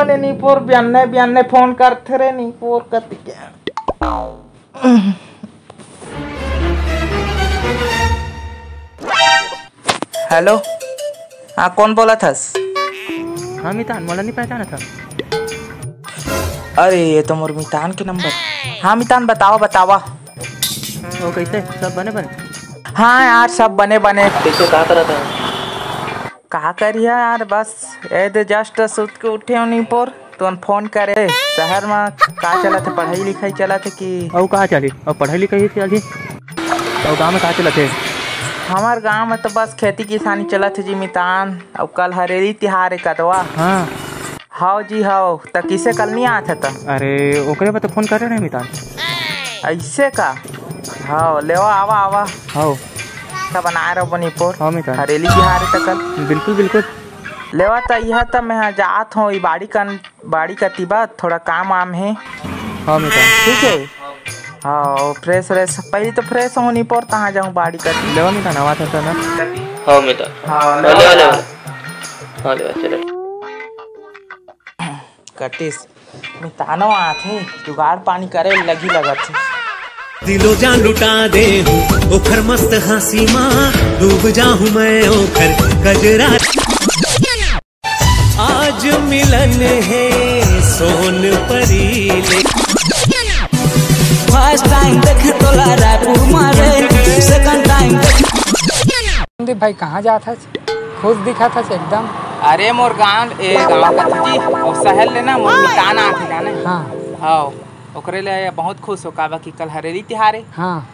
ने नीपोर बियाने बियाने फोन करते रे नीपोर कति क्या। हेलो, हाँ कौन बोला था? हाँ मितान, मोला नहीं पहचाना था। अरे ये तो मोर मितान के नंबर। हाँ मितान बताओ बतावा। वो कैसे सब बने बने? हाँ यार सब बने बने। कैसे कहा करा था? कहा करिया यार, बस ये जस्ट सुत के उठे हो नीपोर तो फोन करे। शहर में कहा चला थे, पढ़ाई लिखाई चला थे कि और कहाँ चली? और पढ़ाई लिखाई चली और गाँव में कहाँ चला थे? हमार गांव में तो बस खेती किसानी चला थे जी मितान। अब कल हरेली तिहार है कदवा। हाँ हाओ जी हाओ, तो किसे कल नहीं आया था? अरे ओकरे पर तो फोन कर रहे मितान। ऐसे का? हाँ ले आवा आवा। हाँ सब बनाए रहो बनीपुर। हाँ मितान, हरेली तिहार है तो कल बिल्कुल बिल्कुल लेवा। तो यह तो मैं जात हूँ बाड़ी का तिबा थोड़ा काम आम है। हाँ मितान ठीक है। हाँ फ्रेश फ्रेश पहले तो फ्रेश होनी पर कहाँ जाऊँ बाड़ी का लेवा मितान आवाज आता ना। हाँ मितान, हाँ ले चले कटिस मितानो आथे जुगाड़ पानी करे लगी लगत है। दिलो जान लुटा दे हूँ ओखर मस्त हंसी माँ, डूब जाऊँ मैं ओखर गजरा। आज मिलन है सोन परी ले। फर्स्ट टाइम देखे तोला रायपुर मारे, सेकंड टाइम संदीप भाई कहाँ जाता खुश दिखा था एकदम। अरे मोर गाँव का जी और शहर लेना मोर मितान आथे जाने। हाँ हाँ ओकरे ले बहुत खुश हो काबा कि कल हरेली तिहार है। हाँ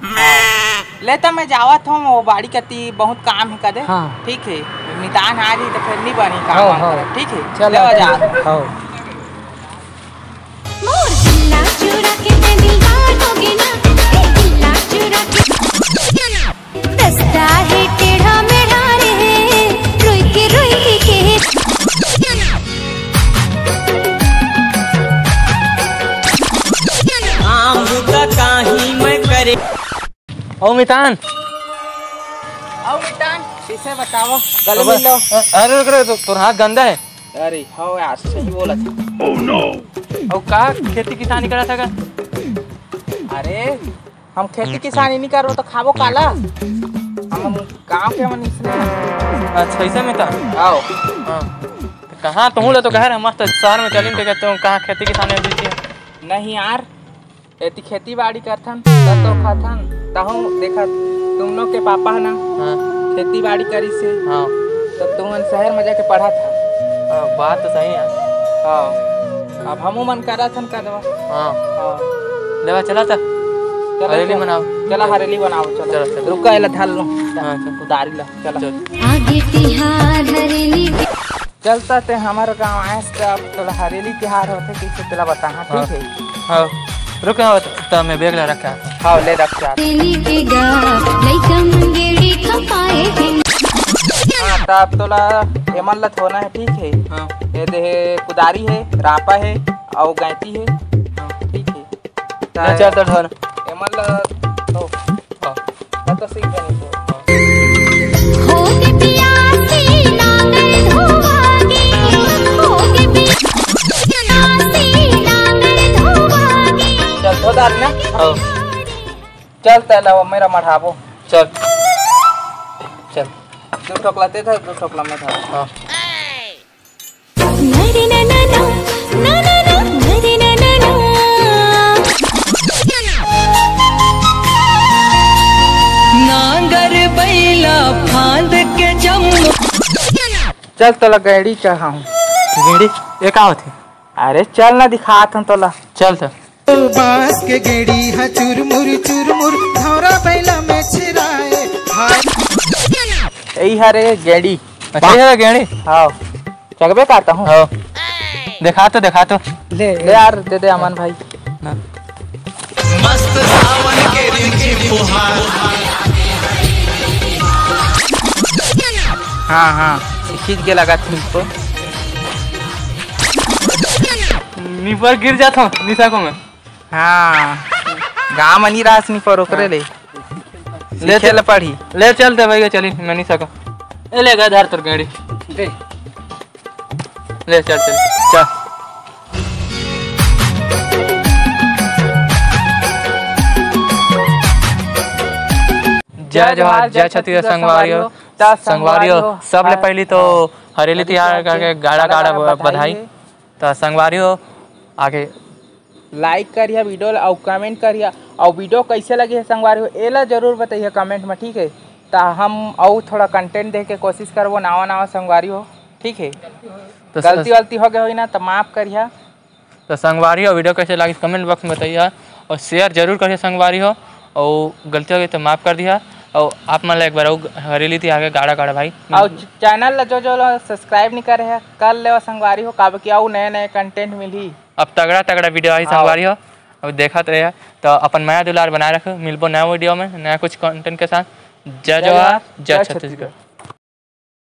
ले तो मैं जावत हूँ वो बाड़ी कती बहुत काम है कदे। हाँ ठीक है मितान आ जी तो फिर नहीं बनी हाँ, काम हाँ। वाम ठीक है चलो ले जा। हाँ मोर दिल्ला चुरा के मैं दिलदार होगी ना, दिल्ला चुरा के दस्ता है टेढ़ा मेढ़ा रे, रोई के आम का काही मैं करे। ओ मितान, आओ मितान किसे बताओ गले मिल लो। अरे रुक रे, तोर हाथ गंदा है। अरे हाँ यार सही बोला था। Oh no. और का खेती किसानी करा था का? अरे हम खेती किसानी नहीं करो तो खाबो काला। हम गाँव के मनुष्य हैं। अच्छा ऐसा मितान। आओ हाँ कहाँ तुम ले तो कह रहे मस्त शहर में चलिन कहते हो कहाँ खेती किसानी होती है? नहीं यार एती खेती बाड़ी करथन तो खाथन तहु देखा तुम लोग के पापा है ना। हाँ खेती बाड़ी करी से। हाँ तो तुम शहर में जाके पढ़ा था। बात तो सही है। हाँ अब हमू मन करा थन कदवा। हाँ हाँ लेवा चला था हरेली मनाओ। चला हरेली बनाओ चलो चलो रुका एला ढाल लो। हाँ उतारी ला चला आगे तिहार हरेली चलता ते हमारे गाँव आए तो हरेली तिहार होते कैसे तेला बता। हाँ ठीक है। हाँ रुक तो मैं बैग ला रखा। हाँ ले रख जा। के गा लइका मंगेड़ी खपाए हैं। हाँ तब तोला हेमन लत होना है ठीक है। हाँ ये दे कुदारी है रापा है और गैती है। ठीक है चल तो ढोल हेमन लत हो। हाँ तो सीख गए होगे प्यासी नांगल धोवागी, होगे प्यासी नांगल धोवागी। चल धो दारी ना। हाँ चल तला मेरा मढ़ाबो। चल चल दो ठोकला ते था दो ठोकला में था। हाँ नरे ना ना ना ना ना ना नरे ना ना ना। नांगर बैला फांद के जम। चल तोला गैड़ी चढ़ाऊं। गेड़ी ये का होती? अरे चल ना दिखात हूँ तोला। चल तो बांस के गेड़ी है चुरमुर धौरा बैला में छिराए। यही हरे गेड़ी। अच्छा है गेड़ी। हाँ चगबे करता हूँ। हाँ देखा तो ले यार दे दे अमन भाई। मस्त सावन के रिमझिम फुहार। हाँ हाँ खींच के लगा थी इसको। नीपर गिर जाता हूँ निशा को मैं। हाँ गाँव मनी रास नहीं पर ओकरे ले चल पढ़ी ले चलते भाई चली मैं नहीं सका। ले गए धार तोर गाड़ी दे ले चल चल चल जय जोहार जय छत्तीसगढ़ संगवारियों। संगवारियों सब ले पहली तो हरेली तिहार करके गाड़ा गाड़ा बधाई। तो संगवारियों आगे लाइक करिए वीडियो और कमेंट करिए और वीडियो कैसे लगी है संगवारियों एला जरूर बताइए कमेंट में, ठीक है। तो हम और थोड़ा कंटेंट दे के कोशिश करबो नवा संगवारियों, ठीक है। तो गलती हो गई हो ना तो माफ़ करिए। तो संगवारियों वीडियो कैसे लगी कमेंट बॉक्स में बताइए और शेयर जरूर करिए संगवारियों, और गलती हो गई तो माफ़ कर दिया। और आप मतलब एक बार हरेली थी आगे गाड़ा गाड़ा भाई, और चैनल जो सब्सक्राइब नहीं करे है कर ले संगवारियों, काबे कि और नए कंटेंट मिली। अब तगड़ा तगड़ा वीडियो आई संगवारियों, अब देखते रहे। तो अपन माया दुलार बनाए रखो, मिलबो नया वीडियो में नया कुछ कंटेंट के साथ। जय जोहार जय छत्तीसगढ़।